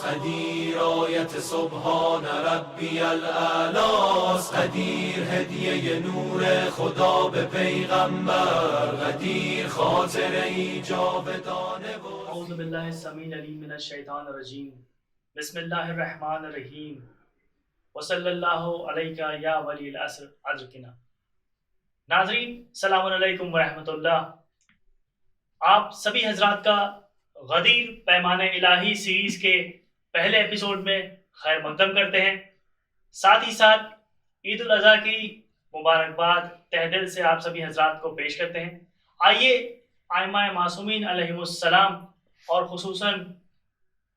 قدیر آیت سبحان ربی الاعلاست، قدیر هدیه نور خدا به پیغمبر، قدیر خاطر ای جاودانه. اعوذ باللہ السمیع العلیم من الشیطان الرجیم، بسم اللہ الرحمن الرحیم، وصلی اللہ علیکہ یا ولی العصر ادرکنا۔ ناظرین السلام علیکم ورحمۃ اللہ، آپ سبھی حضرات کا غدیر پیمان الہی سیریز کے پہلے ایپیسوڈ میں خیر مقدم کرتے ہیں۔ ساتھ ہی ساتھ عید الاضحیٰ کی مبارکباد تہ دل سے آپ سبھی حضرات کو پیش کرتے ہیں۔ آئیے ائمہ معصومین علیہم السلام اور خصوصاً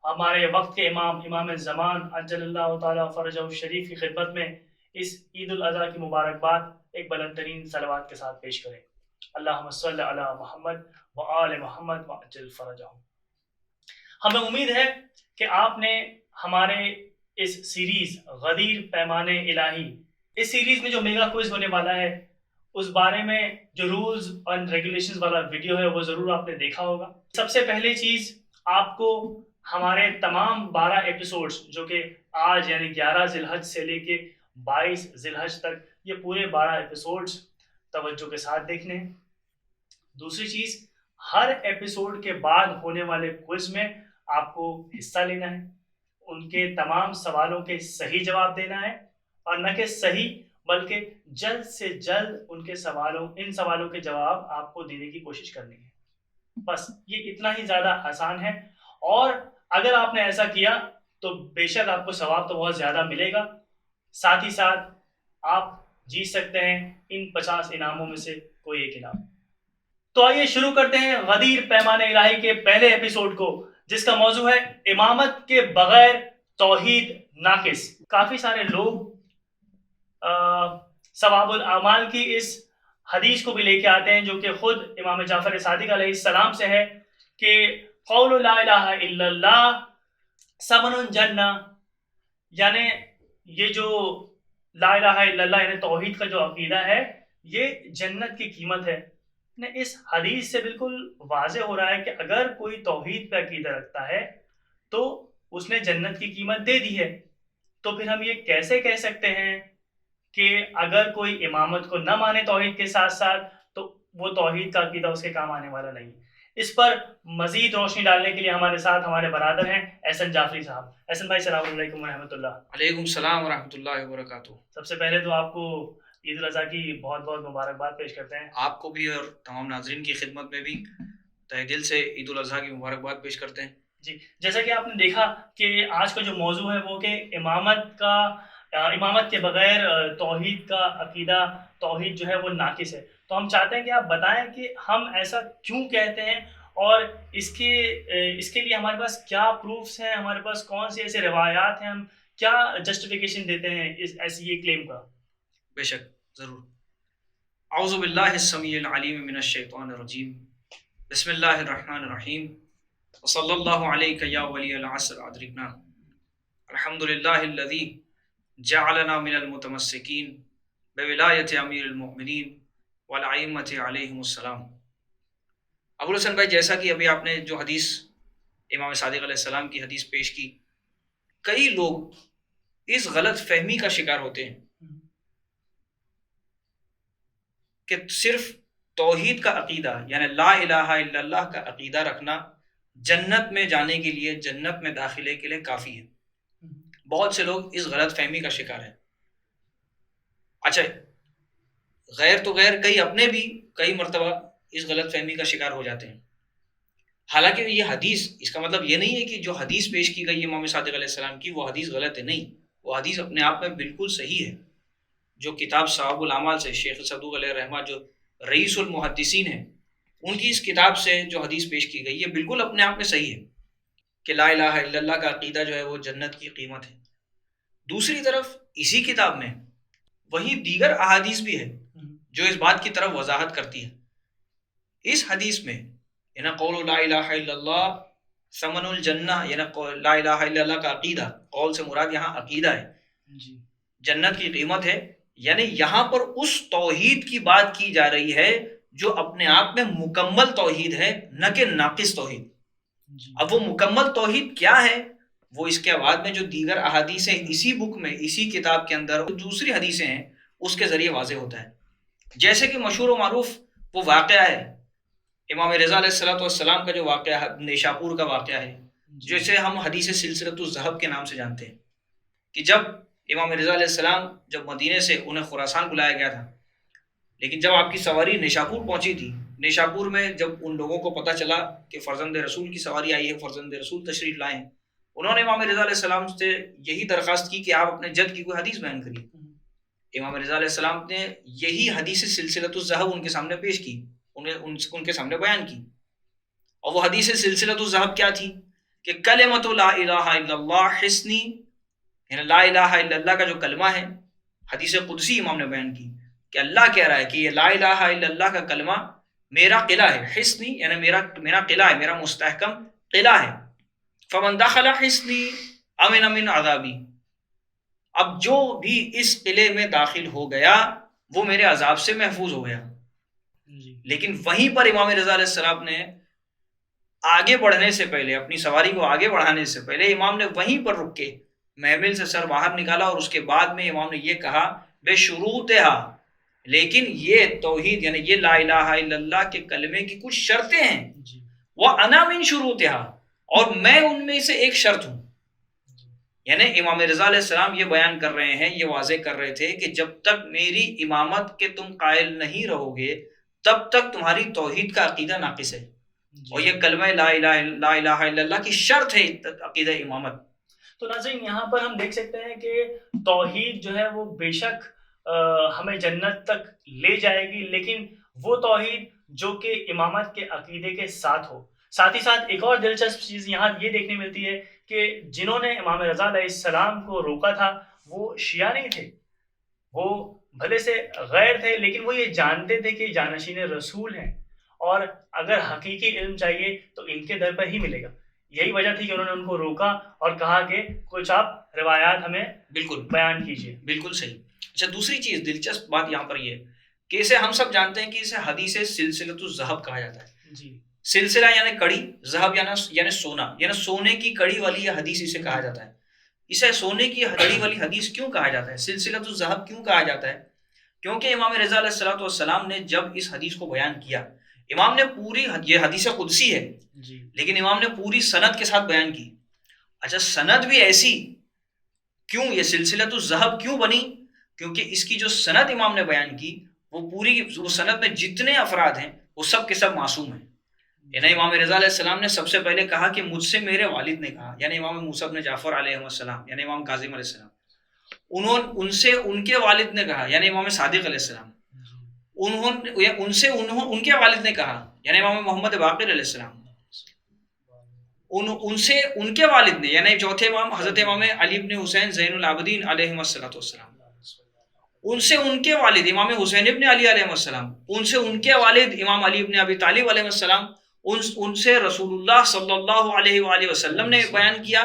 ہمارے وقت کے امام زمان عجل اللہ تعالیٰ فرجہ الشریف کی خدمت میں اس عید الاضحیٰ کی مبارکباد ایک بلند ترین صلوات کے ساتھ پیش کریں۔ اللہم صلی علی محمد و آل محمد و عجل فرجہم۔ ہمیں امید ہے کہ آپ نے ہمارے اس سیریز غدیر پیمان الہی، اس سیریز میں جو میگا کوئز ہونے والا ہے اس بارے میں جو رولز اینڈ ریگولیشنز والا ویڈیو ہے وہ ضرور آپ نے دیکھا ہوگا۔ سب سے پہلے چیز، آپ کو ہمارے تمام 12 ایپیسوڈز جو کہ آج یعنی 11 ذی الحج سے لے کے 22 ذی الحج تک یہ پورے 12 ایپیسوڈز توجہ کے ساتھ دیکھنے ہیں۔ دوسری چیز، ہر ایپیسوڈ کے بعد ہونے والے کوئز میں آپ کو حصہ لینا ہے، ان کے تمام سوالوں کے صحیح جواب دینا ہے، اور نہ کہ صحیح بلکہ جلد سے جلد ان سوالوں کے جواب آپ کو دینے کی کوشش کرنی ہے۔ بس یہ اتنا ہی زیادہ آسان ہے، اور اگر آپ نے ایسا کیا تو بے شک آپ کو ثواب تو بہت زیادہ ملے گا، ساتھ ہی ساتھ آپ جیت سکتے ہیں ان 50 انعاموں میں سے کوئی ایک انعام۔ تو آئیے شروع کرتے ہیں غدیر پیمان الہی کے پہلے ایپیسوڈ کو، جس کا موضوع ہے امامت کے بغیر توحید ناقص۔ کافی سارے لوگ ثواب الاعمال کی اس حدیث کو بھی لے کے آتے ہیں جو کہ خود امام جعفر صادق علیہ السلام سے ہے کہ قول لا الہ الا اللہ ثمن الجنہ، یعنی یہ جو لا الہ الا اللہ یعنی توحید کا جو عقیدہ ہے یہ جنت کی قیمت ہے۔ اس حدیث سے بالکل واضح ہو رہا ہے کہ اگر کوئی توحید پہ عقیدہ رکھتا ہے تو اس نے جنت کی قیمت دے دی ہے۔ تو پھر ہم یہ کیسے کہہ سکتے ہیں کہ اگر کوئی امامت کو نہ مانے توحید کے ساتھ ساتھ تو وہ توحید کا عقیدہ اس کے کام آنے والا نہیں؟ اس پر مزید روشنی ڈالنے کے لیے ہمارے ساتھ ہمارے برادر ہیں احسن جعفری صاحب۔ احسن بھائی السلام علیکم ورحمۃ اللہ۔ علیکم السلام ورحمۃ اللہ وبرکاتہ۔ سب سے پہلے تو آپ کو عید الاضحیٰ کی بہت بہت مبارکباد پیش کرتے ہیں۔ آپ کو بھی اور تمام ناظرین کی خدمت میں بھی تہ دل سے عید الاضحیٰ کی مبارکباد پیش کرتے ہیں۔ جی، جیسا کہ آپ نے دیکھا کہ آج کا جو موضوع ہے وہ کہ امامت کے بغیر توحید کا عقیدہ، توحید جو ہے وہ ناقص ہے۔ تو ہم چاہتے ہیں کہ آپ بتائیں کہ ہم ایسا کیوں کہتے ہیں، اور اس کے لیے ہمارے پاس کیا پروفس ہیں، ہمارے پاس کون سی ایسے روایات ہیں، ہم کیا جسٹیفیکیشن دیتے ہیں ایسی یہ کلیم کا۔ بے شک، ضرور۔ اعوذ باللہ السمیع العلیم من الشیطان الرجیم، بسم اللہ الرحمن الرحیم، وصلی اللہ علیک یا ولی العصر ادرکنا، الحمدللہ الذی جعلنا من المتمسکین بولایت امیر المؤمنین والائمۃ علیہم السلام۔ ابوالحسن بھائی، جیسا کہ ابھی آپ نے جو حدیث امام صادق علیہ السلام کی حدیث پیش کی، کئی لوگ اس غلط فہمی کا شکار ہوتے ہیں کہ صرف توحید کا عقیدہ یعنی لا الہ الا اللہ کا عقیدہ رکھنا جنت میں جانے کے لیے، جنت میں داخلے کے لیے کافی ہے۔ بہت سے لوگ اس غلط فہمی کا شکار ہیں۔ اچھا، غیر تو غیر، کئی اپنے بھی کئی مرتبہ اس غلط فہمی کا شکار ہو جاتے ہیں۔ حالانکہ یہ حدیث، اس کا مطلب یہ نہیں ہے کہ جو حدیث پیش کی گئی امام صادق علیہ السلام کی وہ حدیث غلط ہے، نہیں، وہ حدیث اپنے آپ میں بالکل صحیح ہے۔ جو کتاب ثواب الاعمال سے شیخ صدوق علیہ رحمہ جو رئیس المحدثین ہیں، ان کی اس کتاب سے جو حدیث پیش کی گئی ہے بالکل اپنے آپ میں صحیح ہے کہ لا الہ الا اللہ کا عقیدہ جو ہے وہ جنت کی قیمت ہے۔ دوسری طرف اسی کتاب میں وہی دیگر احادیث بھی ہے جو اس بات کی طرف وضاحت کرتی ہے۔ اس حدیث میں یعنی قول لا الہ الا اللہ ثمن الجنہ، یعنی لا الہ الا اللہ کا عقیدہ، قول سے مراد یہاں عقیدہ ہے، جنت کی قیمت ہے، یعنی یہاں پر اس توحید کی بات کی جا رہی ہے جو اپنے آپ میں مکمل توحید ہے، نہ کہ ناقص توحید۔ اب وہ مکمل توحید کیا ہے وہ اس کے بعد میں جو دیگر احادیث ہیں اسی بک میں، اسی کتاب کے اندر دوسری حدیثیں ہیں اس کے ذریعے واضح ہوتا ہے. جیسے کہ مشہور و معروف وہ واقعہ ہے امام رضا علیہ السلام کا جو واقعہ نیشاپور کا واقعہ ہے، جسے ہم حدیث سلسلۃ الذہب کے نام سے جانتے ہیں، کہ جب امام رضا علیہ السلام جب مدینے سے انہیں خراسان بلایا گیا تھا، لیکن جب آپ کی سواری نیشاپور پہنچی تھی، نیشاپور میں جب ان لوگوں کو پتہ چلا کہ فرزند رسول کی سواری آئی ہے، فرزند رسول تشریف لائے ہیں، انہوں نے امام رضا علیہ السلام سے یہی درخواست کی کہ آپ اپنے جد کی کوئی حدیث بیان کریے. امام رضا علیہ السلام نے یہی حدیث سلسلۃ الذہب ان کے سامنے پیش کی، ان کے سامنے بیان کی. اور وہ حدیث سلسلۃ الذہب کیا تھی کہ کلمۃ لا الہ الا اللہ حصنی، یعنی لا الہ الا اللہ کا جو کلمہ ہے، حدیث قدسی امام نے بیان کی کہ اللہ کہہ رہا ہے کہ یہ لا الہ الا اللہ کا کلمہ میرا قلعہ ہے. حصنی یعنی میرا قلعہ ہے، میرا مستحکم قلعہ ہے. فمن دخل حصنی امن من عذابی، اب جو بھی اس قلعے میں داخل ہو گیا وہ میرے عذاب سے محفوظ ہو گیا. لیکن وہیں پر امام رضا علیہ السلام نے آگے بڑھنے سے پہلے، اپنی سواری کو آگے بڑھانے سے پہلے، امام نے وہیں پر رک کے محمل سے سر باہر نکالا اور اس کے بعد میں امام نے یہ کہا بے شروطہا، لیکن یہ توحید یعنی یہ لا الہ الا اللہ کے کلمے کی کچھ شرطیں ہیں، وَأَنَا مِن شُرُوطِهَا، اور میں ان میں سے ایک شرط ہوں. یعنی امام رضا علیہ السلام یہ بیان کر رہے ہیں، یہ واضح کر رہے تھے کہ جب تک میری امامت کے تم قائل نہیں رہو گے تب تک تمہاری توحید کا عقیدہ ناقص ہے. اور یہ کلمہ لا الہ الا اللہ کی شرط ہے عقیدہ امامت. تو ناظرین یہاں پر ہم دیکھ سکتے ہیں کہ توحید جو ہے وہ بے شک ہمیں جنت تک لے جائے گی، لیکن وہ توحید جو کہ امامت کے عقیدے کے ساتھ ہو. ساتھ ہی ساتھ ایک اور دلچسپ چیز یہاں یہ دیکھنے ملتی ہے کہ جنہوں نے امام رضا علیہ السلام کو روکا تھا وہ شیعہ نہیں تھے، وہ بھلے سے غیر تھے، لیکن وہ یہ جانتے تھے کہ جانشین رسول ہیں اور اگر حقیقی علم چاہیے تو ان کے در پر ہی ملے گا. یہی وجہ تھی کہ انہوں نے ان کو روکا اور کہا کہ کچھ آپ روایات ہمیں بالکل بیان کیجیے. بالکل صحیح. اچھا، دوسری چیز دلچسپ بات یہاں پر یہ ہے کہ اسے ہم سب جانتے ہیں کہ اسے حدیث سلسلۃ الذہب کہا جاتا ہے. جی، سلسلہ یعنی کڑی، ذہب یعنی سونا، یعنی سونے کی کڑی والی یہ حدیث اسے کہا جاتا ہے. اسے سونے کی کڑی والی حدیث کیوں کہا جاتا ہے، سلسلۃ الذہب کیوں کہا جاتا ہے؟ کیونکہ امام رضا علیہ السلام نے جب اس حدیث کو بیان کیا، امام نے پوری، یہ حدیث قدسی ہے لیکن امام نے پوری سند کے ساتھ بیان کی. اچھا، سند بھی ایسی کیوں، یہ سلسلۃ الذہب کیوں بنی؟ کیونکہ اس کی جو سند امام نے بیان کی وہ پوری، وہ سند میں جتنے افراد ہیں وہ سب کے سب معصوم ہیں. یعنی امام رضا علیہ السلام نے سب سے پہلے کہا کہ مجھ سے میرے والد نے کہا، یعنی امام موسیٰ بن جعفر علیہ السلام، یعنی امام کاظم علیہ السلام. ان سے ان کے والد نے کہا، یعنی امام صادق علیہ السلام. ان کے والد نے کہا، یعنی امام محمد باقر علیہ السلام. ان سے ان کے والد نے، یعنی چوتھے امام حضرت امام علی بن حسین زین العابدین علیہ السلام. ان سے ان کے والد امام حسین ابن علی علیہ السلام. ان سے ان کے والد امام علی ابن ابی طالب علیہ السلام. ان سے رسول اللہ صلی اللہ علیہ وآلہ وسلم نے بیان کیا.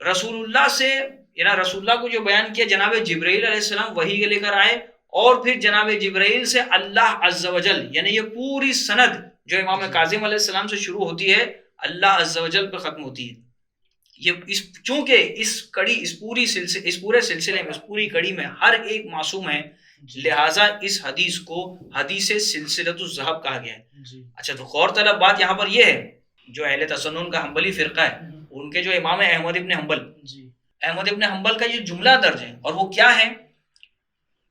رسول اللہ سے، یعنی رسول اللہ کو جو بیان کیا جناب جبرائیل علیہ السلام وحی لے کر آئے، اور پھر جناب جبرائیل سے اللہ عز و جل، یعنی یہ پوری سند جو امام کاظم علیہ السلام سے شروع ہوتی ہے اللہ عز و جل پہ ختم ہوتی ہے. یہ چونکہ اس کڑی، اس پورے سلسلے میں، اس پوری کڑی میں ہر ایک معصوم ہے، لہٰذا اس حدیث کو حدیث سلسلۃ الذہب کہا گیا ہے. اچھا، تو غور طلب بات یہاں پر یہ ہے، جو اہل تسنن کا حنبلی فرقہ ہے، ان کے جو امام احمد ابن حنبل، احمد ابن حنبل کا یہ جملہ درج ہے، اور وہ کیا ہے؟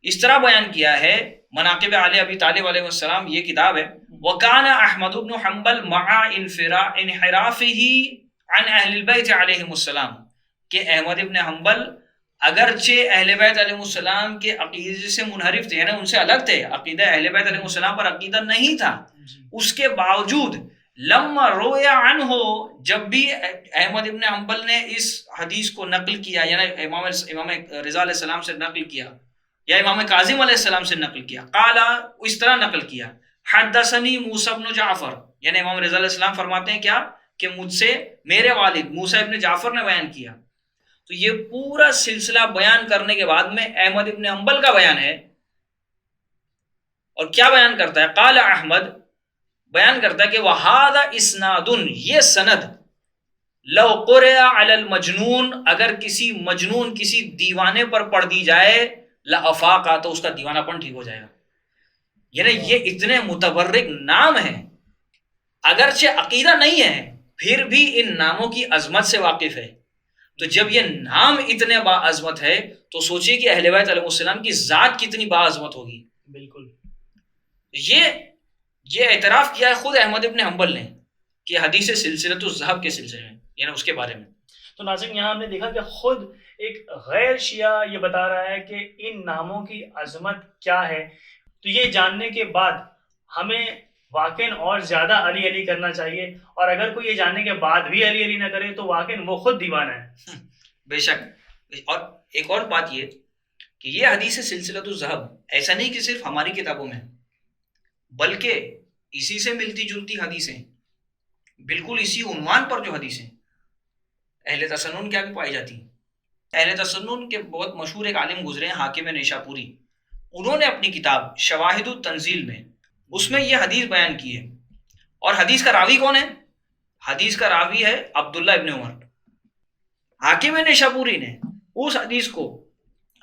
اس طرح بیان کیا ہے، مناقب علی ابی طالب علیہ السلام یہ کتاب ہے، وَكَانَ أَحْمَدُ بْنُ حنبل مَعَ انْحِرَافِهِ عن اہل البیت علیہ السلام، کہ احمد ابن حنبل اگرچہ اہل بیت علیہ السلام کے عقیدے سے منحرف تھے، یعنی ان سے الگ تھے، عقیدہ اہل بیت علیہ السلام پر عقیدہ نہیں تھا، اس کے باوجود لما رویا عنہ، جب بھی احمد ابن حنبل نے اس حدیث کو نقل کیا، یعنی امام رضا علیہ السلام سے نقل کیا یا امام کاظم علیہ السلام سے نقل کیا، قالا، اس طرح نقل کیا، حدثنی موسیٰ بن جعفر، یعنی امام رضا علیہ السلام فرماتے ہیں کیا کہ مجھ سے میرے والد موسیٰ ابن جعفر نے بیان کیا. تو یہ پورا سلسلہ بیان کرنے کے بعد میں احمد ابن حنبل کا بیان ہے، اور کیا بیان کرتا ہے؟ قال احمد، بیان کرتا ہے کہ وَهَذَا إِسْنَادٌ، یہ سند، لو قرئ علی المجنون، اگر کسی مجنون کسی دیوانے پر پڑھ دی جائے، لافاقا، تو اس کا دیوانہ پن ٹھیک ہو جائے گا. یعنی یہ اتنے متبرک نام ہیں، اگرچہ عقیدہ نہیں ہے پھر بھی ان ناموں کی عظمت سے واقف ہے. تو جب یہ نام اتنے با عظمت ہے تو سوچئے کہ اہل بیت علیہ السلام کی ذات کتنی با عظمت ہوگی. بالکل. یہ اعتراف کیا ہے خود احمد ابن حنبل نے کہ حدیث سلسلۃ الذھب کے سلسلے میں، یعنی اس کے بارے میں. تو ناظرین یہاں ہم نے دیکھا کہ خود ایک غیر شیعہ یہ بتا رہا ہے کہ ان ناموں کی عظمت کیا ہے. تو یہ جاننے کے بعد ہمیں واقعاً اور زیادہ علی علی کرنا چاہیے، اور اگر کوئی یہ جاننے کے بعد بھی علی علی نہ کرے تو واقعاً وہ خود دیوانہ ہے. بے شک. اور ایک اور بات یہ کہ یہ حدیث سلسلۃ الذھب ایسا نہیں کہ صرف ہماری کتابوں میں، بلکہ اسی سے ملتی جلتی حدیثیں، بالکل اسی عنوان پر جو حدیثیں اہل تسنن کیا بھی پائی جاتی ہیں. اہل تسنن کے بہت مشہور ایک عالم گزرے ہیں، حاکم نیشاپوری، انہوں نے اپنی کتاب شواہد التنزیل میں اس میں یہ حدیث بیان کی ہے. اور حدیث کا راوی کون ہے؟ حدیث کا راوی ہے عبداللہ ابن عمر. حاکم نیشاپوری نے اس حدیث کو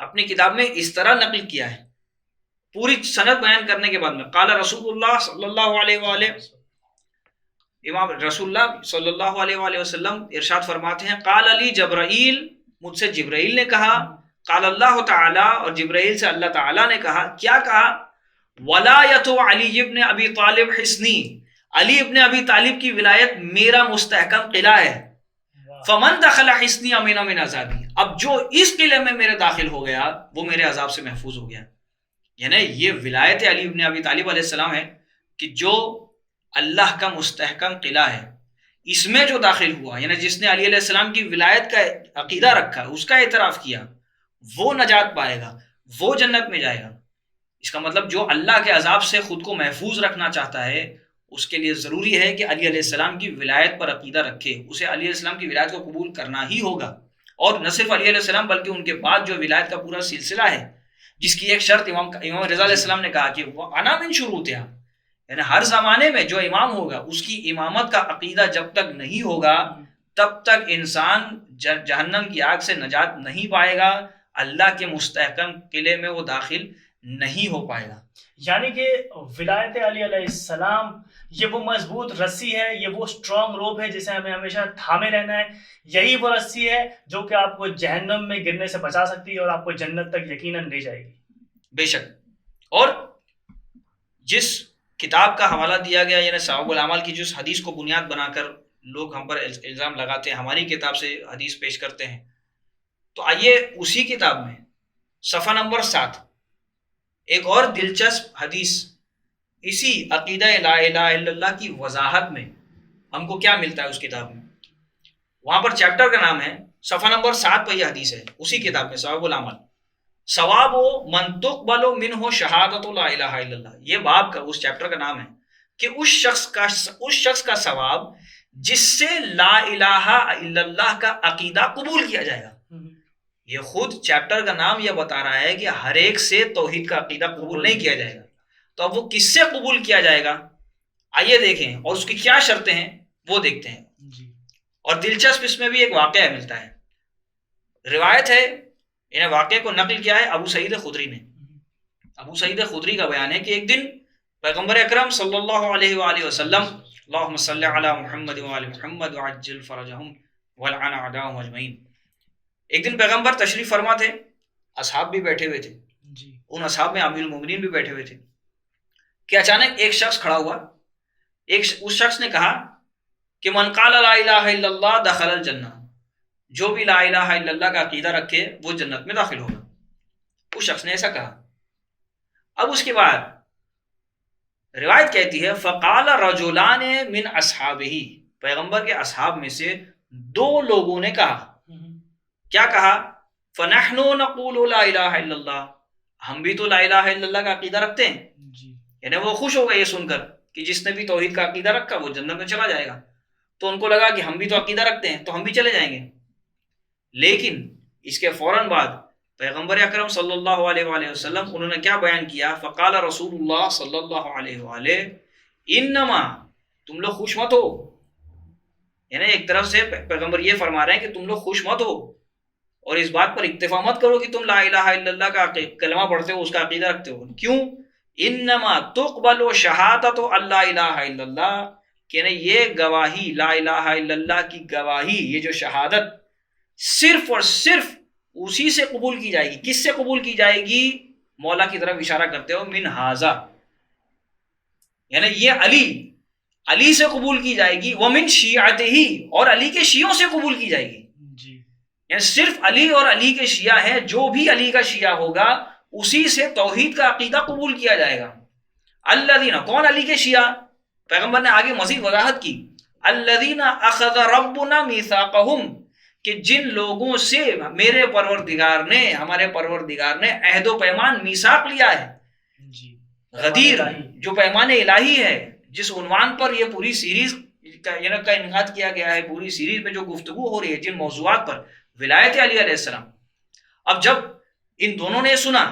اپنی کتاب میں اس طرح نقل کیا ہے، پوری سند بیان کرنے کے بعد میں، قال رسول اللہ صلی اللہ علیہ وآلہ، امام رسول اللہ صلی اللہ علیہ وآلہ وسلم ارشاد فرماتے ہیں، قال علی جبرائیل، مجھ سے جبرائیل نے کہا، قال اللہ تعالی، اور جبرائیل سے اللہ تعالی نے کہا. کیا کہا؟ ولایت علی ابن ابی طالب حصنی، علی ابن ابی طالب کی ولایت میرا مستحکم قلعہ ہے. فمن دخل حصنی امین من عذابی، اب جو اس قلعے میں میرے داخل ہو گیا وہ میرے عذاب سے محفوظ ہو گیا. یعنی یہ ولایت علی ابن ابی طالب علیہ السلام ہے کہ جو اللہ کا مستحکم قلعہ ہے اس میں جو داخل ہوا، یعنی جس نے علی علیہ السلام کی ولایت کا عقیدہ رکھا، اس کا اعتراف کیا، وہ نجات پائے گا، وہ جنت میں جائے گا. اس کا مطلب جو اللہ کے عذاب سے خود کو محفوظ رکھنا چاہتا ہے اس کے لیے ضروری ہے کہ علی علیہ السلام کی ولایت پر عقیدہ رکھے، اسے علی علیہ السلام کی ولایت کو قبول کرنا ہی ہوگا. اور نہ صرف علی علیہ السلام بلکہ ان کے بعد جو ولایت کا پورا سلسلہ ہے، جس کی ایک شرط امام رضا علیہ السلام نے کہا کہ وہ انا من شروطہا، یعنی ہر زمانے میں جو امام ہوگا اس کی امامت کا عقیدہ جب تک نہیں ہوگا تب تک انسان جہنم کی آگ سے نجات نہیں پائے گا، اللہ کے مستحکم قلعے میں وہ داخل نہیں ہو پائے گا. یعنی کہ ولایت علی علیہ السلام یہ وہ مضبوط رسی ہے، یہ وہ اسٹرانگ روپ ہے جسے ہمیں ہمیشہ تھامے رہنا ہے. یہی وہ رسی ہے جو کہ آپ کو جہنم میں گرنے سے بچا سکتی ہے اور آپ کو جنت تک یقیناً لے جائے گی. بے شک. اور جس کتاب کا حوالہ دیا گیا، یعنی ثواب العمل کی جس حدیث کو بنیاد بنا کر لوگ ہم پر الزام لگاتے ہیں، ہماری کتاب سے حدیث پیش کرتے ہیں، تو آئیے اسی کتاب میں صفحہ نمبر 7 ایک اور دلچسپ حدیث اسی عقیدہ لا الہ الا اللہ کی وضاحت میں ہم کو کیا ملتا ہے اس کتاب میں. وہاں پر چیپٹر کا نام ہے، صفحہ نمبر 7 پہ یہ حدیث ہے اسی کتاب میں، ثواب العمل، ثواب من تقبل منہ شہادت لا الہ الا اللہ. یہ باب کا اس چیپٹر کا نام ہے کہ اس شخص کا ثواب جس سے لا الہ الا اللہ کا عقیدہ قبول کیا جائے گا. یہ خود چیپٹر کا نام یہ بتا رہا ہے کہ ہر ایک سے توحید کا عقیدہ قبول نہیں کیا جائے گا. تو اب وہ کس سے قبول کیا جائے گا، آئیے دیکھیں، اور اس کی کیا شرطیں ہیں وہ دیکھتے ہیں. اور دلچسپ اس میں بھی ایک واقعہ ملتا ہے، روایت ہے، انہیں واقعے کو نقل کیا ہے ابو سعید خدری نے. ابو سعید خدری کا بیان ہے کہ ایک دن پیغمبر اکرم صلی اللہ علیہ وآلہ وسلم، اللہم صلی علی محمد وآل محمد وعجل فرجہم ولعن اعداءہم اجمعین، ایک دن پیغمبر تشریف فرما تھے، اصحاب بھی بیٹھے ہوئے تھے، ان اصحاب میں امیر المومنین بھی بیٹھے ہوئے تھے، کہ اچانک ایک شخص کھڑا ہوا. اس شخص نے کہا کہ من قال لا الہ الا اللہ دخل الجنہ، جو بھی لا الہ الا اللہ کا عقیدہ رکھے وہ جنت میں داخل ہوگا. اس شخص نے ایسا کہا. اب اس کے بعد روایت کہتی ہے فقال رجلان من اصحابہ، پیغمبر کے اصحاب میں سے 2 لوگوں نے کہا، کیا کہا؟ فنحن نقول لا الہ الا اللہ، ہم بھی تو لا الہ الا اللہ کا عقیدہ رکھتے ہیں. یعنی وہ خوش ہو گئے یہ سن کر کہ جس نے بھی توحید کا عقیدہ رکھا وہ جنت میں چلا جائے گا. تو ان کو لگا کہ ہم بھی تو عقیدہ رکھتے ہیں تو ہم بھی چلے جائیں گے. لیکن اس کے فوراً بعد پیغمبر اکرم صلی اللہ علیہ وآلہ وسلم انہوں نے کیا بیان کیا؟ فقال رسول اللہ صلی اللہ علیہ وآلہ انما، تم لوگ خوش مت ہو، یعنی ایک طرف سے پیغمبر یہ فرما رہے ہیں کہ تم لوگ خوش مت ہو اور اس بات پر اکتفا مت کرو کہ تم لا الہ الا اللہ کا کلمہ پڑھتے ہو، اس کا عقیدہ رکھتے ہو. کیوں؟ انما تقبل شہادت اللہ الہ الا اللہ، کہ یہ گواہی لا الہ الا اللہ کی گواہی، یہ جو شہادت صرف اور صرف اسی سے قبول کی جائے گی. کس سے قبول کی جائے گی؟ مولا کی طرف اشارہ کرتے ہو، من ھذا، یعنی یہ علی سے قبول کی جائے گی، ومن شیعتہ، اور علی کے شیعوں سے قبول کی جائے گی. یعنی صرف علی اور علی کے شیعہ ہیں، جو بھی علی کا شیعہ ہوگا اسی سے توحید کا عقیدہ قبول کیا جائے گا. الذین، کون علی کے شیعہ؟ پیغمبر نے آگے مزید وضاحت کی، الذین اخذ ربنا میثاقہم، کہ جن لوگوں سے میرے پروردگار نے، ہمارے پروردگار نے عہد و پیمان میثاق لیا ہے. غدیر، جو پیمان الہی ہے، جس عنوان پر یہ پوری سیریز کا انعقاد کیا گیا ہے، پوری سیریز میں جو گفتگو ہو رہی ہے جن موضوعات پر، ولایت علی علیہ السلام. اب جب ان دونوں نے سنا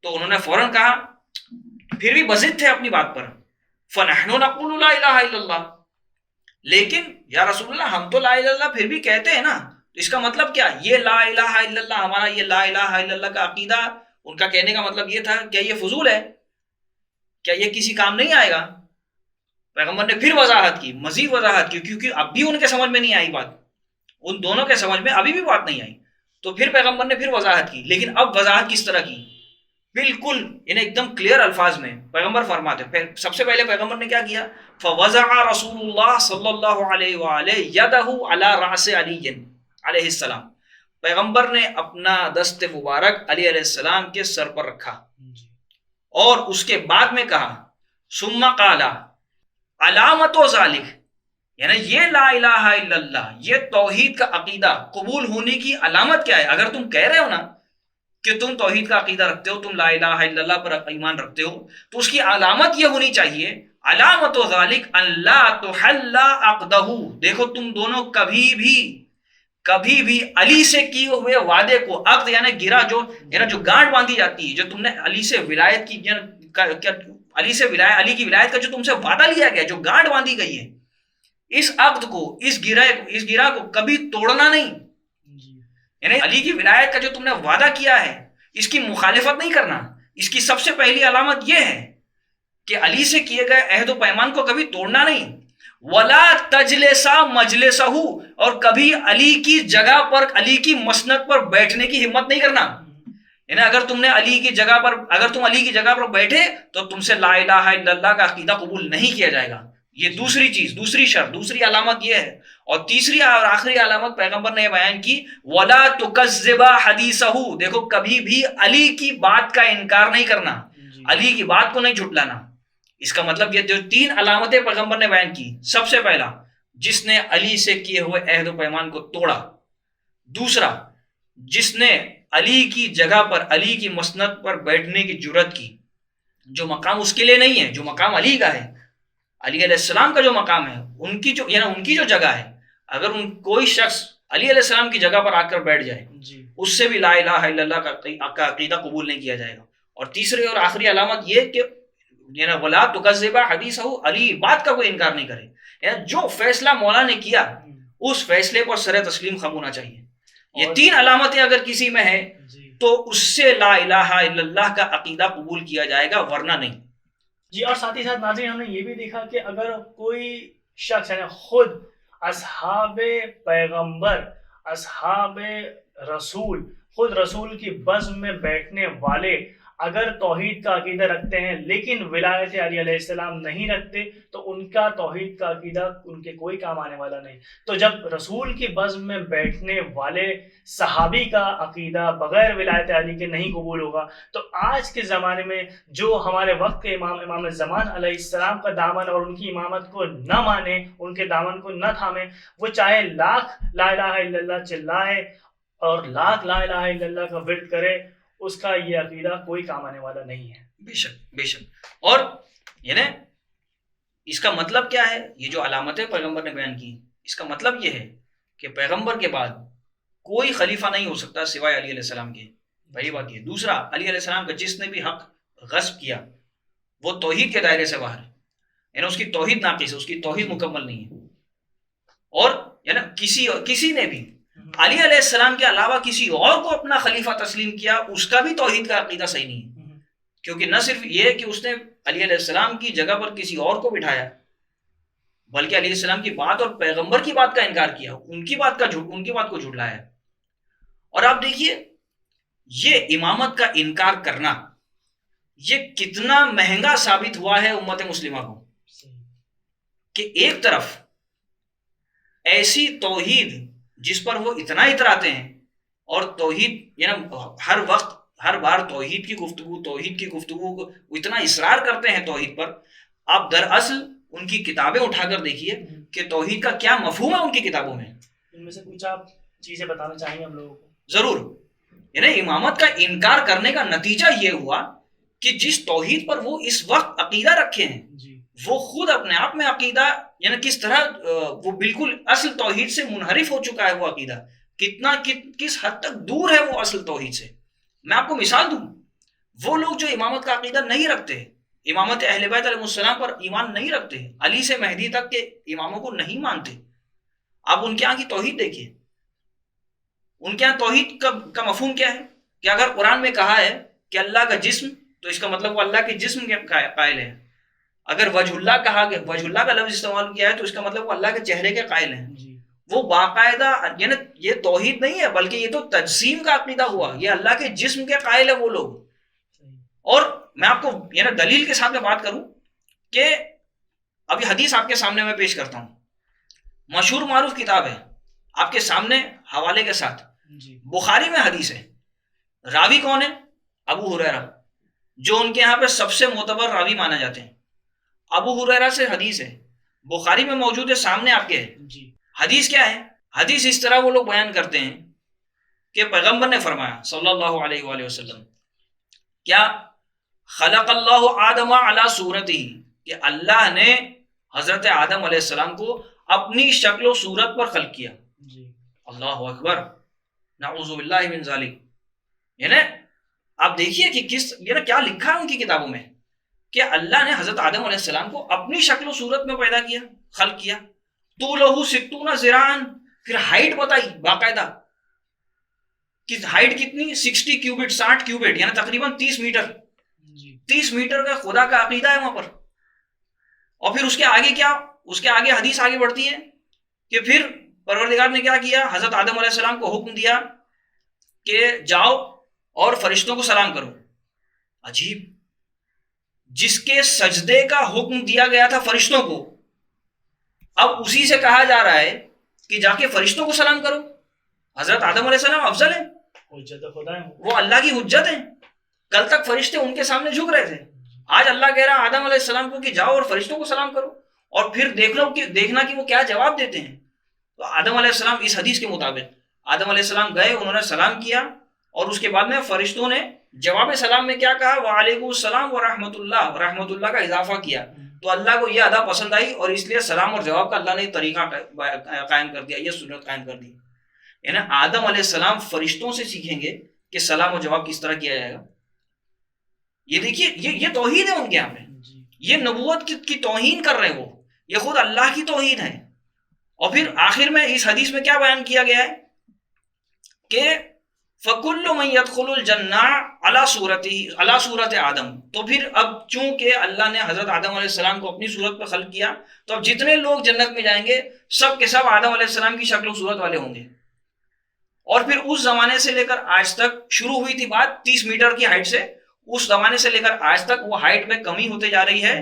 تو انہوں نے فوراً کہا، پھر بھی بضد تھے اپنی بات پر، فَنَحْنُ نَقُولُ لَا إِلَهَ إِلَّا اللَّهُ، لیکن یا رسول اللہ ہم تو لا الہ الا اللہ پھر بھی کہتے ہیں نا، تو اس کا مطلب کیا؟ یہ لا الہ الا اللہ، ہمارا یہ لا الہ الا اللہ کا عقیدہ، ان کا کہنے کا مطلب یہ تھا کیا یہ فضول ہے؟ کیا یہ کسی کام نہیں آئے گا؟ پیغمبر نے پھر وضاحت کی، مزید وضاحت کی، کیونکہ اب بھی ان کے سمجھ میں نہیں آئی بات، ان دونوں کے سمجھ میں ابھی بھی بات نہیں آئی. تو پھر پیغمبر نے پھر وضاحت کی، لیکن اب وضاحت کس طرح کی؟ بالکل انہیں ایک دم کلیئر الفاظ میں پیغمبر فرماتے ہیں. سب سے پہلے پیغمبر نے کیا کیا؟ فوضع رسول اللہ صلی اللہ علیہ وآلہ یدہ علی رأس علی علیہ السلام، پیغمبر نے اپنا دست مبارک علی علیہ السلام کے سر پر رکھا، اور اس کے بعد میں کہا، ثم قال علامت و ذالک، یعنی یہ لا الہ الا اللہ، یہ توحید کا عقیدہ قبول ہونے کی علامت کیا ہے؟ اگر تم کہہ رہے ہو نا کہ تم توحید کا عقیدہ رکھتے ہو، تم لا الہ الا اللہ پر ایمان رکھتے ہو، تو اس کی علامت یہ ہونی چاہیے، علامت و ذالک ان لا تحل عقدہ، دیکھو تم دونوں کبھی بھی علی سے کیے ہوئے وعدے کو، عقد یعنی گرا، جو گانٹ باندھی جاتی ہے، جو تم نے علی سے ولایت کی، علی کی ولایت کا جو تم سے وعدہ لیا گیا، جو گانٹ باندھی گئی ہے، اس عقد کو، اس گرہ کو کبھی توڑنا نہیں. یعنی علی کی ولایت کا جو تم نے وعدہ کیا ہے اس کی مخالفت نہیں کرنا. اس کی سب سے پہلی علامت یہ ہے کہ علی سے کیے گئے عہد و پیمان کو کبھی توڑنا نہیں. ولا تجلسا مجلسہ، اور کبھی علی کی جگہ پر، علی کی مسند پر بیٹھنے کی ہمت نہیں کرنا. یعنی اگر تم علی کی جگہ پر بیٹھے تو تم سے لا الہ الا اللہ کا عقیدہ قبول نہیں کیا جائے گا. یہ دوسری چیز، دوسری شرط، دوسری علامت یہ ہے. اور تیسری اور آخری علامت پیغمبر نے یہ بیان کی، ولا تکذب حدیثہ، دیکھو کبھی بھی علی کی بات کا انکار نہیں کرنا، علی کی بات کو نہیں جھٹلانا. اس کا مطلب یہ جو تین علامتیں پیغمبر نے بیان کی، سب سے پہلا جس نے علی سے کیے ہوئے عہد و پیمان کو توڑا، دوسرا جس نے علی کی جگہ پر، علی کی مسند پر بیٹھنے کی جرات کی، جو مقام اس کے لیے نہیں ہے، جو مقام علی کا ہے، علی علیہ السلام کا جو مقام ہے، ان کی جو جگہ ہے، اگر کوئی شخص علی علیہ السلام کی جگہ پر آ کر بیٹھ جائے، اس سے بھی لا الہ الا اللہ کا عقیدہ قبول نہیں کیا جائے گا. اور تیسری اور آخری علامت یہ کہ ولا تکذب حدیثہ، علی بات کا کوئی انکار نہیں کرے. یعنی جو فیصلہ مولا نے کیا اس فیصلے پر سر تسلیم خم ہونا چاہیے. یہ تین علامتیں اگر کسی میں ہے تو اس سے لا الہ الا اللہ کا عقیدہ قبول کیا جائے گا، ورنہ نہیں. جی، اور ساتھ ہی ساتھ ناظرین ہم نے یہ بھی دیکھا کہ اگر کوئی شخص یعنی خود اصحاب پیغمبر، اصحاب رسول، خود رسول کی بزم میں بیٹھنے والے اگر توحید کا عقیدہ رکھتے ہیں لیکن ولایت علی علیہ السلام نہیں رکھتے تو ان کا توحید کا عقیدہ ان کے کوئی کام آنے والا نہیں. تو جب رسول کی بزم میں بیٹھنے والے صحابی کا عقیدہ بغیر ولایت علی کے نہیں قبول ہوگا تو آج کے زمانے میں جو ہمارے وقت کے امام زمان علیہ السلام کا دامن اور ان کی امامت کو نہ مانے، ان کے دامن کو نہ تھامے، وہ چاہے لاکھ لا الہ الا اللہ چلائے اور لاکھ لا الہ الا اللہ کا ورد کرے، اس کا یہ عقیدہ کوئی کام آنے والا نہیں ہے. بے شک بے شک. اور یعنی اس کا مطلب کیا ہے؟ یہ جو علامتیں پیغمبر نے بیان کی، اس کا مطلب یہ ہے کہ پیغمبر کے بعد کوئی خلیفہ نہیں ہو سکتا سوائے علی علیہ السلام کے. پہلی بات یہ. دوسرا، علی علیہ السلام کا جس نے بھی حق غصب کیا وہ توحید کے دائرے سے باہر ہے، یعنی اس کی توحید ناقص ہے، اس کی توحید مکمل نہیں ہے. اور یعنی کسی نے بھی علی علیہ السلام کے علاوہ کسی اور کو اپنا خلیفہ تسلیم کیا، اس کا بھی توحید کا عقیدہ صحیح نہیں ہے، کیونکہ نہ صرف یہ کہ اس نے علی علیہ السلام کی جگہ پر کسی اور کو بٹھایا، بلکہ علیہ السلام کی بات اور پیغمبر کی بات کا انکار کیا، ان کی بات کو جھٹلایا۔ اور آپ دیکھیے یہ امامت کا انکار کرنا یہ کتنا مہنگا ثابت ہوا ہے امت مسلمہ کو، کہ ایک طرف ایسی توحید جس پر وہ اتنا اتراتے ہیں، اور توحید یعنی ہر وقت ہر بار توحید کی گفتگو کو اتنا اصرار کرتے ہیں توحید پر، آپ دراصل ان کی کتابیں اٹھا کر دیکھیے کہ توحید کا کیا مفہوم ہے ان کی کتابوں میں۔ ان میں سے کچھ آپ چیزیں بتانا چاہیں گے ہم لوگوں کو؟ ضرور۔ یعنی امامت کا انکار کرنے کا نتیجہ یہ ہوا کہ جس توحید پر وہ اس وقت عقیدہ رکھے ہیں وہ خود اپنے آپ میں عقیدہ یعنی کس طرح وہ بالکل اصل توحید سے منحرف ہو چکا ہے، وہ عقیدہ کس حد تک دور ہے وہ اصل توحید سے۔ میں آپ کو مثال دوں، وہ لوگ جو امامت کا عقیدہ نہیں رکھتے، امامت اہل بیت علیہ السلام پر ایمان نہیں رکھتے، علی سے مہدی تک کے اماموں کو نہیں مانتے، آپ ان کے یہاں کی توحید دیکھیے۔ ان کے یہاں توحید کا مفہوم کیا ہے کہ اگر قرآن میں کہا ہے کہ اللہ کا جسم، تو اس کا مطلب وہ اللہ کے جسم کے قائل ہے۔ اگر وجہ اللہ کہا گیا، وجہ اللہ کا لفظ استعمال کیا ہے، تو اس کا مطلب وہ اللہ کے چہرے کے قائل ہیں۔ وہ باقاعدہ یعنی یہ توحید نہیں ہے بلکہ یہ تو تجسیم کا عقیدہ ہوا، یہ اللہ کے جسم کے قائل ہے وہ لوگ۔ اور میں آپ کو یعنی دلیل کے ساتھ میں بات کروں کہ ابھی حدیث آپ کے سامنے میں پیش کرتا ہوں، مشہور معروف کتاب ہے آپ کے سامنے حوالے کے ساتھ، بخاری میں حدیث ہے۔ راوی کون ہے؟ ابو ہریرہ، جو ان کے یہاں پہ سب سے معتبر راوی مانا جاتے ہیں۔ ابو ہریرہ سے حدیث ہے، بخاری میں موجود ہے، سامنے آپ کے ہے۔ حدیث کیا ہے؟ حدیث اس طرح وہ لوگ بیان کرتے ہیں کہ پیغمبر نے فرمایا صلی اللہ علیہ وآلہ وسلم، کیا خلق اللہ آدم علی صورتہ، کہ اللہ نے حضرت آدم علیہ السلام کو اپنی شکل و صورت پر خلق کیا۔ اللہ اکبر، نعوذ باللہ من ذالک۔ یعنی آپ دیکھیے کہ کیا لکھا ہے ان کی کتابوں میں کہ اللہ نے حضرت آدم علیہ السلام کو اپنی شکل و صورت میں پیدا کیا، خلق کیا۔ طولہ 60 ذراعًا، پھر ہائٹ بتائی باقاعدہ کہ ہائٹ کتنی، 60 کیوبٹ یعنی تقریباً 30 میٹر، 30 میٹر کا خدا کا عقیدہ ہے وہاں پر۔ اور پھر اس کے آگے کیا، اس کے آگے حدیث آگے بڑھتی ہے کہ پھر پروردگار نے کیا کیا، حضرت آدم علیہ السلام کو حکم دیا کہ جاؤ اور فرشتوں کو سلام کرو۔ عجیب، جس کے سجدے کا حکم دیا گیا تھا فرشتوں کو، اب اسی سے کہا جا رہا ہے کہ جا کے فرشتوں کو سلام کرو۔ حضرت آدم علیہ السلام افضل ہیں، وہ اللہ کی حجت ہیں۔ کل تک فرشتے ان کے سامنے جھک رہے تھے، آج اللہ کہہ رہا آدم علیہ السلام کو کہ جاؤ اور فرشتوں کو سلام کرو، اور پھر دیکھنا کہ وہ کیا جواب دیتے ہیں۔ تو آدم علیہ السلام اس حدیث کے مطابق آدم علیہ السلام گئے، انہوں نے سلام کیا، اور اس کے بعد میں فرشتوں نے جواب سلام میں کیا کہا، وعلیکم السلام ورحمۃ اللہ، رحمۃ اللہ کا اضافہ کیا۔ تو اللہ کو یہ ادا پسند آئی، اور اس لیے سلام اور جواب کا اللہ نے طریقہ قائم کر دیا، یہ سنت قائم کر دی۔ یعنی آدم علیہ السلام فرشتوں سے سیکھیں گے کہ سلام اور جواب کس طرح کیا جائے گا۔ یہ دیکھیے یہ توحید ہے ان کے یہاں پہ، یہ نبوت کی توہین کر رہے ہیں وہ، یہ خود اللہ کی توحید ہے۔ اور پھر آخر میں اس حدیث میں کیا بیان کیا گیا ہے کہ فَكُلُّ مَن يَدْخُلُ الْجَنَّةَ عَلَى صُورَتِ آدم، تو پھر اب چونکہ اللہ نے حضرت آدم علیہ السلام کو اپنی صورت پر خلق کیا، تو اب جتنے لوگ جنت میں جائیں گے سب کے سب آدم علیہ السلام کی شکل و صورت والے ہوں گے۔ اور پھر اس زمانے سے لے کر آج تک شروع ہوئی تھی بات 30 میٹر کی ہائٹ سے، اس زمانے سے لے کر آج تک وہ ہائٹ میں کمی ہوتے جا رہی ہے۔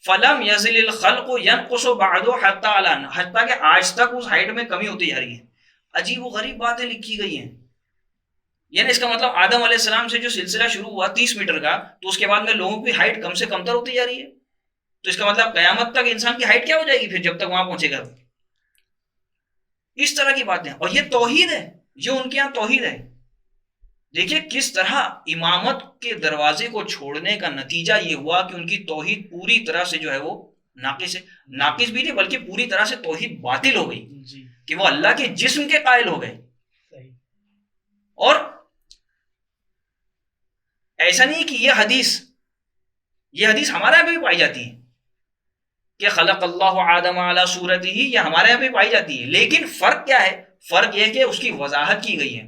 فَلَمْ يَزِلِ الْخَلْقُ يَنْقُصُ بَعْدُ حَتَّى الْآنَ، حتیٰ کہ آج تک اس ہائٹ میں کمی ہوتی جا رہی ہے۔ عجیب و غریب باتیں لکھی گئی ہیں۔ یعنی اس کا مطلب آدم علیہ السلام سے جو سلسلہ شروع ہوا 30 میٹر کا، تو اس کے بعد میں لوگوں کی ہائٹ کم سے کم تر ہوتی جا رہی ہے۔ تو اس کا مطلب قیامت تک انسان کی ہائٹ کیا ہو جائے گی پھر جب تک وہاں پہنچے گا؟ اس طرح کی باتیں، اور یہ توحید ہے، جو ان کے یہاں توحید ہے۔ دیکھیے کس طرح امامت کے دروازے کو چھوڑنے کا نتیجہ یہ ہوا کہ ان کی توحید پوری طرح سے جو ہے وہ ناقص ہے، ناقص بھی نہیں بلکہ پوری طرح سے توحید باطل ہو گئی کہ وہ اللہ کے جسم کے قائل ہو گئے۔ اور ایسا نہیں کہ یہ حدیث ہمارے یہاں بھی پائی جاتی ہے کہ خلق اللہ آدم علی صورتہ، یہ ہمارے یہاں پہ پائی جاتی ہے، لیکن فرق کیا ہے؟ فرق یہ کہ اس کی وضاحت کی گئی ہے،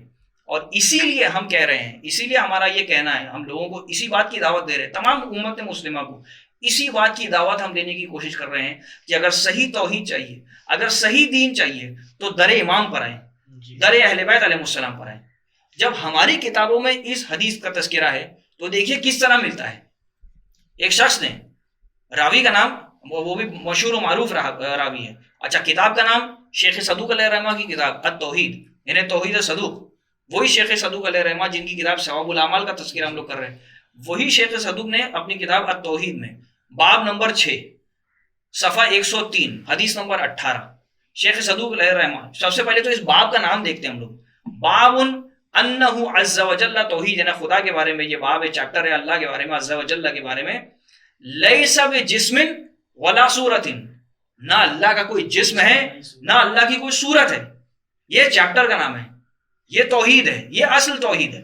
اور اسی لیے ہم کہہ رہے ہیں، اسی لیے ہمارا یہ کہنا ہے، ہم لوگوں کو اسی بات کی دعوت دے رہے ہیں، تمام امت مسلمہ کو اسی بات کی دعوت ہم دینے کی کوشش کر رہے ہیں کہ اگر صحیح توحید چاہیے، اگر صحیح دین چاہیے تو در امام پر آئیں، در اہل بیت علیہ السلام پر آئیں۔ جب ہماری کتابوں میں اس حدیث کا تذکرہ ہے تو دیکھیے کس طرح ملتا ہے۔ ایک شخص نے، راوی کا نام وہ بھی مشہور و معروف راوی ہے، اچھا کتاب کا نام شیخ صدوق علیہ الرحمہ کی کتاب التوحید، یعنی توحید صدوق، وہی شیخ صدوق علیہ الرحمہ جن کی کتاب ثواب الاعمال کا تذکرہ ہم لوگ کر رہے ہیں، وہی شیخ صدوق نے اپنی کتاب التوحید میں باب نمبر 6 صفحہ 103 حدیث نمبر 18، شیخ صدوق علیہ الرحمہ، سب سے پہلے تو اس باب کا نام دیکھتے ہیں ہم لوگ، باب انہ عز وجل توحید، یعنی خدا کے بارے میں یہ باب ہے، چیپٹر ہے اللہ کے بارے میں، عز وجل کے بارے میں، لیس بجسم ولا صورت، نہ اللہ کا کوئی جسم ہے نہ اللہ کی کوئی صورت ہے، یہ چیپٹر کا نام ہے، یہ توحید ہے، یہ اصل توحید ہے۔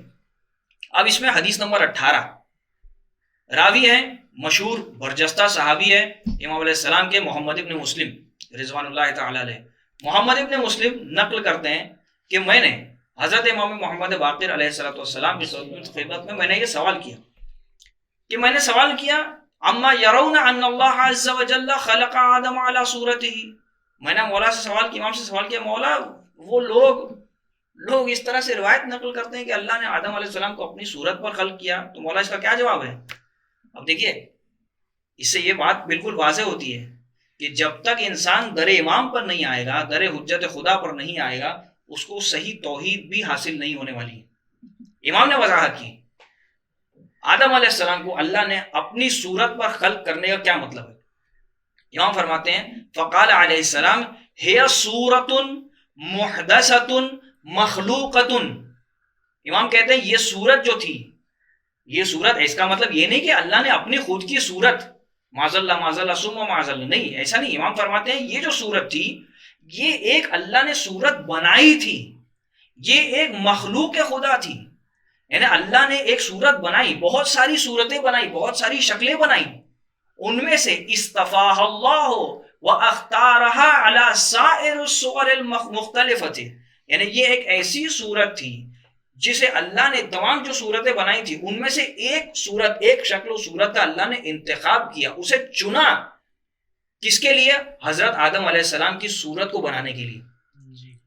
اب اس میں حدیث نمبر 18، راوی ہیں مشہور برجستہ صحابی ہے امام علیہ السلام کے، محمد ابن مسلم رضوان اللہ تعالی علیہ۔ محمد ابن مسلم نقل کرتے ہیں کہ میں نے حضرت امام محمد باقر علیہ السلام کی خدمت میں نے یہ سوال کیا اما یرون ان اللہ عز وجل خلق آدم علی صورتہ، میں نے مولا سے سوال کیا، امام سے سوال کیا، مولا وہ لوگ اس طرح سے روایت نقل کرتے ہیں کہ اللہ نے آدم علیہ السلام کو اپنی صورت پر خلق کیا، تو مولا اس کا کیا جواب ہے؟ اب دیکھیے اس سے یہ بات بالکل واضح ہوتی ہے کہ جب تک انسان در امام پر نہیں آئے گا، در حجت خدا پر نہیں آئے گا، اس کو صحیح توحید بھی حاصل نہیں ہونے والی ہے۔ امام نے وضاحت کی آدم علیہ السلام کو اللہ نے اپنی صورت پر خلق کرنے کا کیا مطلب ہے؟ امام فرماتے ہیں فقال علیہ السلام ہی صورت محدثۃ مخلوقۃ، امام کہتے ہیں یہ صورت جو تھی، یہ صورت، اس کا مطلب یہ نہیں کہ اللہ نے اپنی خود کی صورت، معاذ اللہ ثم معاذ اللہ، نہیں، ایسا نہیں۔ امام فرماتے ہیں یہ جو صورت تھی یہ ایک اللہ نے صورت بنائی تھی، یہ ایک مخلوق خدا تھی، یعنی اللہ نے ایک صورت بنائی، بہت ساری صورتیں بنائی، بہت ساری شکلیں بنائی، ان میں سے استفاہ اللہ واختارہا علی سائر الصور المختلفۃ، یعنی یہ ایک ایسی صورت تھی جسے اللہ نے تمام جو صورتیں بنائی تھی ان میں سے ایک صورت، ایک شکل و صورت کا اللہ نے انتخاب کیا، اسے چنا، کس کے لیے؟ حضرت آدم علیہ السلام کی صورت کو بنانے کے لیے۔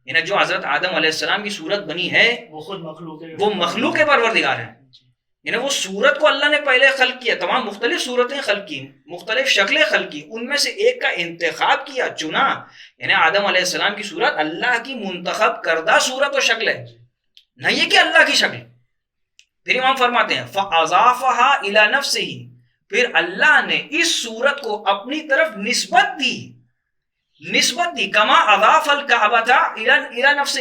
یعنی جو حضرت آدم علیہ السلام کی صورت بنی ہے وہ خود مخلوق ہے، وہ مخلوق پروردگار ہے، یعنی وہ صورت کو اللہ نے پہلے خلق کیا، تمام مختلف صورتیں خلق کی، مختلف شکلیں خلق کی، ان میں سے ایک کا انتخاب کیا، چنا، یعنی آدم علیہ السلام کی صورت اللہ کی منتخب کردہ صورت و شکل ہے، نہ یہ کہ اللہ کی شکل۔ پھر امام فرماتے ہیں فَأَضَافَهَا إِلَى نَفْسِهِ، پھر اللہ نے اس صورت کو اپنی طرف نسبت دی، کما اضاف الکعبۃ الی نفسہ،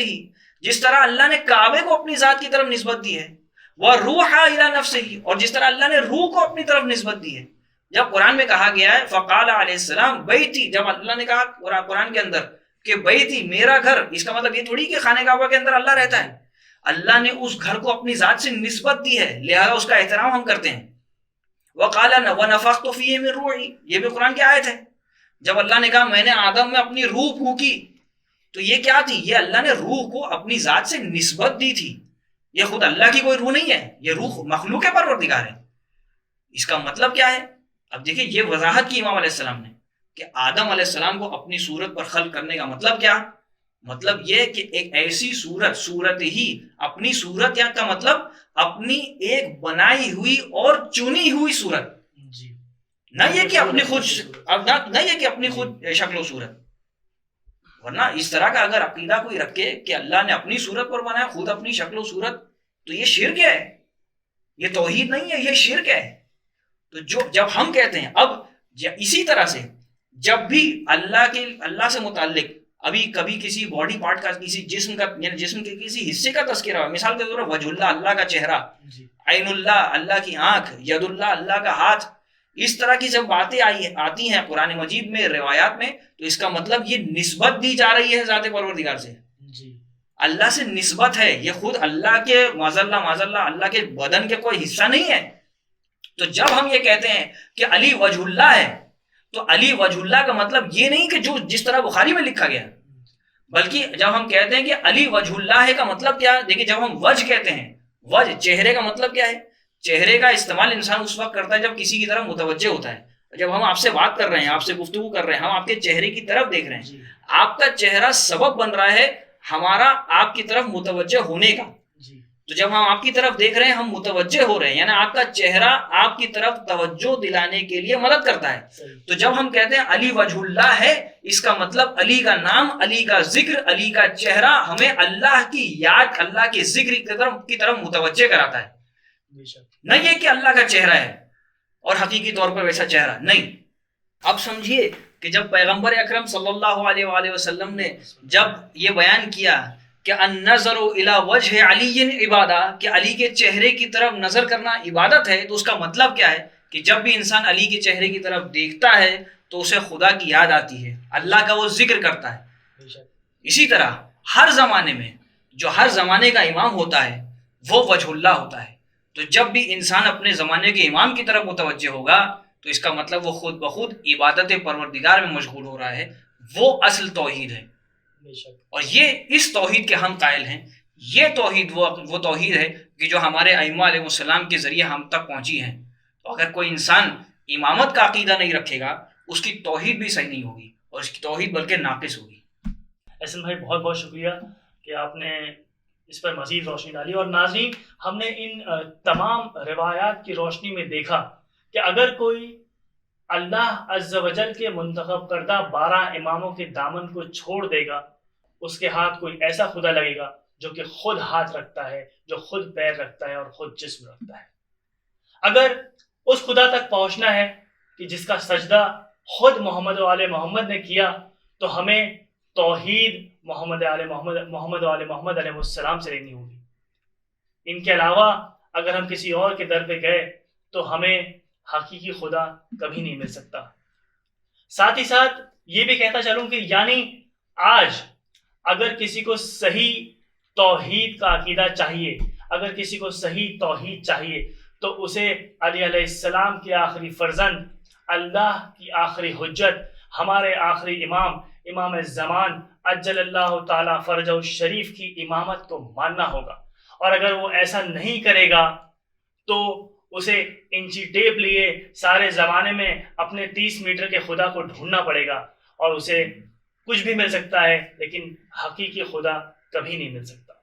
جس طرح اللہ نے کعبے کو اپنی ذات کی طرف نسبت دی ہے، والروح الی نفسہ، اور جس طرح اللہ نے روح کو اپنی طرف نسبت دی ہے۔ جب قرآن میں کہا گیا ہے فقال علیہ السلام بیتی، جب اللہ نے کہا قرآن کے اندر کہ بیتی میرا گھر، اس کا مطلب یہ تھوڑی کہ خانہ کعبہ کے اندر اللہ رہتا ہے، اللہ نے اس گھر کو اپنی ذات سے نسبت دی ہے، لہذا اس کا احترام ہم کرتے ہیں۔ وقال ونفخت فیہ من روحی، یہ بھی قرآن کی آیت ہے، جب اللہ نے کہا میں نے آدم میں اپنی روح پھونکی، تو یہ کیا تھی؟ یہ اللہ نے روح کو اپنی ذات سے نسبت دی تھی، یہ خود اللہ کی کوئی روح نہیں ہے، یہ روح مخلوق پروردگار ہے۔ اس کا مطلب کیا ہے؟ اب دیکھیں یہ وضاحت کی امام علیہ السلام نے کہ آدم علیہ السلام کو اپنی صورت پر خلق کرنے کا مطلب کیا؟ مطلب یہ کہ ایک ایسی صورت ہی، اپنی صورت یا کا مطلب اپنی ایک بنائی ہوئی اور چنی ہوئی صورت، نہ یہ کہ اپنی خود شکل و صورت، ورنہ اس طرح کا اگر عقیدہ کوئی رکھے کہ اللہ نے اپنی صورت پر بنایا، خود اپنی شکل و صورت، تو یہ شرک ہے، یہ توحید نہیں ہے، یہ شرک ہے۔ تو جب ہم کہتے ہیں، اب اسی طرح سے جب بھی اللہ سے متعلق ابھی کبھی کسی باڈی پارٹ کا، کسی جسم کا، یعنی جسم کے کسی حصے کا تذکرہ ہو، مثال کے طور پر وجہ اللہ، اللہ کا چہرہ، عین اللہ، اللہ کی آنکھ، ید اللہ، اللہ کا ہاتھ، اس طرح کی جب باتیں آتی ہیں قرآن مجید میں، روایات میں، تو اس کا مطلب یہ نسبت دی جا رہی ہے ذات پروردگار سے، اللہ سے نسبت ہے، یہ خود اللہ کے معاذ اللہ اللہ کے بدن کے کوئی حصہ نہیں ہے۔ تو جب ہم یہ کہتے ہیں کہ علی وجہ اللہ ہے، تو علی وجہ اللہ کا مطلب یہ نہیں کہ جو جس طرح بخاری میں لکھا گیا، بلکہ جب ہم کہتے ہیں کہ علی وجہ اللہ کا مطلب کیا ہے، دیکھیں جب ہم وجہ کہتے ہیں، وجہ چہرے کا مطلب کیا ہے؟ چہرے کا استعمال انسان اس وقت کرتا ہے جب کسی کی طرف متوجہ ہوتا ہے. جب ہم آپ سے بات کر رہے ہیں، آپ سے گفتگو کر رہے ہیں، ہم آپ کے چہرے کی طرف دیکھ رہے ہیں، آپ کا چہرہ سبب بن رہا ہے ہمارا آپ کی طرف متوجہ ہونے کا. تو جب ہم آپ کی طرف دیکھ رہے ہیں ہم متوجہ ہو رہے ہیں، یعنی آپ کا چہرہ آپ کی طرف توجہ دلانے کے لیے مدد کرتا ہے. تو جب ہم کہتے ہیں علی وجہ اللہ ہے، اس کا مطلب علی کا نام، علی کا ذکر، علی کا چہرہ ہمیں اللہ کی یاد، اللہ کے ذکر کی طرف متوجہ کراتا ہے. نہ یہ کہ اللہ کا چہرہ ہے اور حقیقی طور پر ویسا چہرہ نہیں. اب سمجھیے کہ جب پیغمبر اکرم صلی اللہ علیہ وآلہ وسلم نے جب یہ بیان کیا کہ النظر الی وجہ علی عبادہ، کہ علی کے چہرے کی طرف نظر کرنا عبادت ہے، تو اس کا مطلب کیا ہے کہ جب بھی انسان علی کے چہرے کی طرف دیکھتا ہے تو اسے خدا کی یاد آتی ہے، اللہ کا وہ ذکر کرتا ہے. اسی طرح ہر زمانے میں جو ہر زمانے کا امام ہوتا ہے وہ وجہ اللہ ہوتا ہے. تو جب بھی انسان اپنے زمانے کے امام کی طرف متوجہ ہوگا تو اس کا مطلب وہ خود بخود عبادت پروردگار میں مشغول ہو رہا ہے. وہ اصل توحید ہے، اور یہ اس توحید کے ہم قائل ہیں. یہ توحید وہ توحید ہے کہ جو ہمارے ائمہ علیہ السلام کے ذریعے ہم تک پہنچی ہے. تو اگر کوئی انسان امامت کا عقیدہ نہیں رکھے گا اس کی توحید بھی صحیح نہیں ہوگی، اور اس کی توحید بلکہ ناقص ہوگی. احسن بھائی بہت بہت شکریہ کہ آپ نے اس پر مزید روشنی ڈالی. اور ناظرین، ہم نے ان تمام روایات کی روشنی میں دیکھا کہ اگر کوئی اللہ عز و جل کے منتخب کردہ 12 اماموں کے دامن کو چھوڑ دے گا، اس کے ہاتھ کوئی ایسا خدا لگے گا جو کہ خود ہاتھ رکھتا ہے، جو خود پیر رکھتا ہے اور خود جسم رکھتا ہے. اگر اس خدا تک پہنچنا ہے کہ جس کا سجدہ خود محمد و آل محمد نے کیا، تو ہمیں توحید محمد و آل محمد علیہ السلام سے لینی ہوگی. ان کے علاوہ اگر ہم کسی اور کے در پہ گئے تو ہمیں حقیقی خدا کبھی نہیں مل سکتا. ساتھ ہی ساتھ یہ بھی کہتا چلوں کہ یعنی آج اگر کسی کو صحیح توحید کا عقیدہ چاہیے، اگر کسی کو صحیح توحید چاہیے، تو اسے علی علیہ السلام کے آخری فرزند، اللہ کی آخری حجت، ہمارے آخری امام، امام زمان عجل اللہ تعالی فرجہ الشریف کی امامت کو ماننا ہوگا. اور اگر وہ ایسا نہیں کرے گا تو اسے انچی ٹیپ لیے سارے زمانے میں اپنے 30 میٹر کے خدا کو ڈھونڈنا پڑے گا، اور اسے کچھ بھی مل سکتا ہے لیکن حقیقی خدا کبھی نہیں مل سکتا.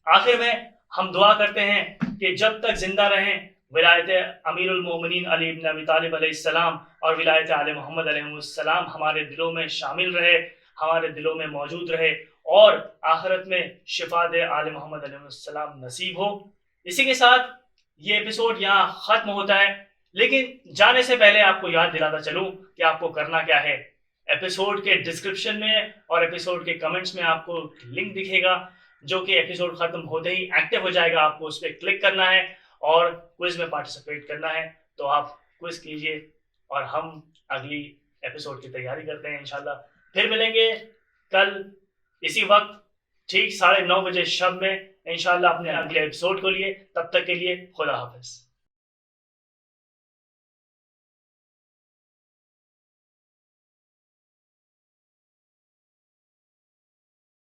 آخر میں ہم دعا کرتے ہیں کہ جب تک زندہ رہیں ولایت امیر المومنین علی بن ابی طالب علیہ السلام اور ولایت آل محمد علیہ السلام ہمارے دلوں میں شامل رہے، ہمارے دلوں میں موجود رہے، اور آخرت میں شفاعت آل محمد علیہ السلام نصیب ہو. اسی کے ساتھ یہ ایپیسوڈ یہاں ختم ہوتا ہے، لیکن جانے سے پہلے آپ کو یاد دلاتا چلوں کہ آپ کو کرنا کیا ہے. ایپیسوڈ کے ڈسکرپشن میں اور ایپیسوڈ کے کمنٹس میں آپ کو لنک دکھے گا جو کہ ایپیسوڈ ختم ہوتے ہی ایکٹیو ہو جائے گا. آپ کو اس پہ کلک کرنا ہے اور کوئز میں پارٹیسپیٹ کرنا ہے. تو آپ کوئز کیجئے اور ہم اگلی ایپیسوڈ کی تیاری کرتے ہیں. انشاءاللہ پھر ملیں گے کل اسی وقت ٹھیک 9:30 بجے شب میں انشاءاللہ اپنے اگلے ایپیسوڈ کو لیے. تب تک کے لیے خدا حافظ.